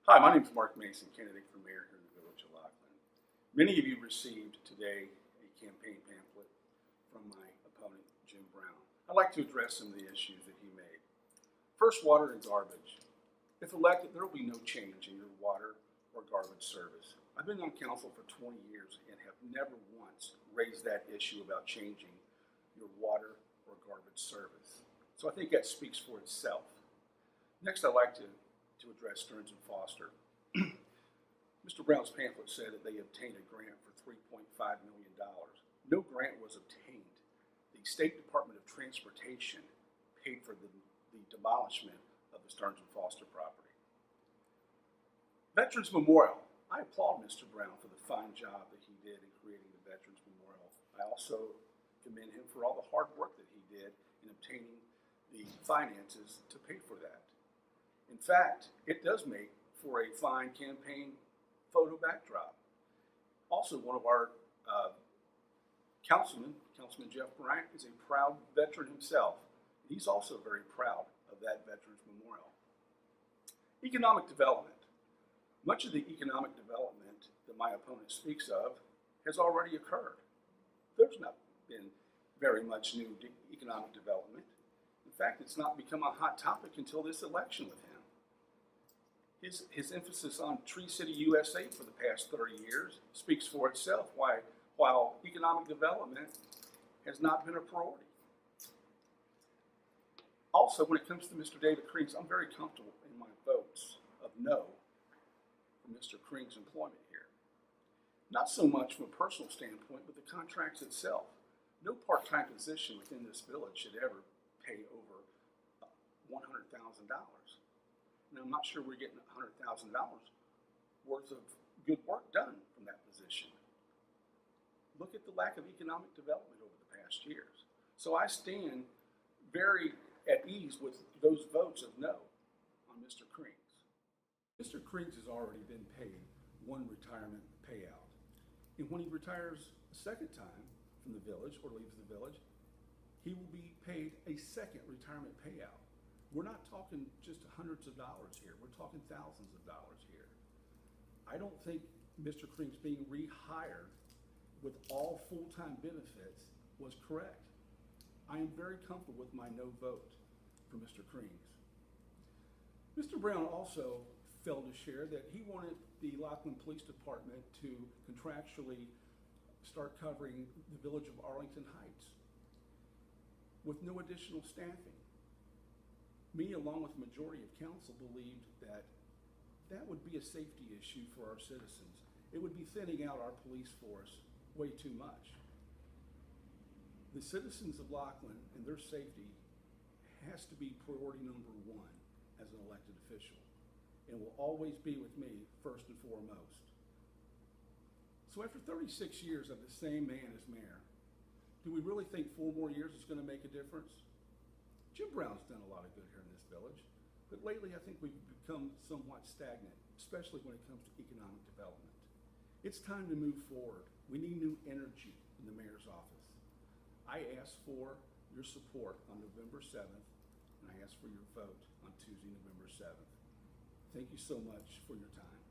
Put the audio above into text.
Hi, my name is Mark Mason, candidate for mayor here in the village of Lockland. Many of you received today a campaign pamphlet from my opponent, Jim Brown. I'd like to address some of the issues that he made. First, water and garbage. If elected, there will be no change in your water or garbage service. I've been on council for 20 years and have never once raised that issue about changing your water or garbage service. So I think that speaks for itself. Next, I'd like to address Stearns and Foster. Mr. Brown's pamphlet said that they obtained a grant for $3.5 million. No grant was obtained. The State Department of Transportation paid for the demolishment of the Stearns and Foster property. Veterans Memorial. I applaud Mr. Brown for the fine job that he did in creating the Veterans Memorial. I also commend him for all the hard work that he did in obtaining the finances to pay for that. In fact, it does make for a fine campaign photo backdrop. Also, one of our Councilman Jeff Bryant, is a proud veteran himself. He's also very proud of that Veterans Memorial. Economic development. Much of the economic development that my opponent speaks of has already occurred. There's not been very much new economic development. In fact, it's not become a hot topic until this election with him. His emphasis on Tree City USA for the past 30 years speaks for itself, while economic development has not been a priority. Also, when it comes to Mr. David Krings, I'm very comfortable in my votes of no for Mr. Krings' employment here. Not so much from a personal standpoint, but the contracts itself. No part-time position within this village should ever pay over $100,000. Now, I'm not sure we're getting $100,000 worth of good work done from that position. Look at the lack of economic development over the past years. So I stand very at ease with those votes of no on Mr. Krings. Mr. Krings has already been paid one retirement payout. And when he retires a second time from the village or leaves the village, he will be paid a second retirement payout. We're not talking just hundreds of dollars here. We're talking thousands of dollars here. I don't think Mr. Krings being rehired with all full-time benefits was correct. I am very comfortable with my no vote for Mr. Krings. Mr. Brown also failed to share that he wanted the Lockland Police Department to contractually start covering the village of Arlington Heights with no additional staffing. Me, along with the majority of council, believed that that would be a safety issue for our citizens. It would be thinning out our police force way too much. The citizens of Lockland and their safety has to be priority number one as an elected official, and will always be with me first and foremost. So after 36 years of the same man as mayor, do we really think 4 more years is going to make a difference? Jim Brown's done a lot of good here in this village, but lately I think we've become somewhat stagnant, especially when it comes to economic development. It's time to move forward. We need new energy in the mayor's office. I ask for your support on November 7th, and I ask for your vote on Tuesday, November 7th. Thank you so much for your time.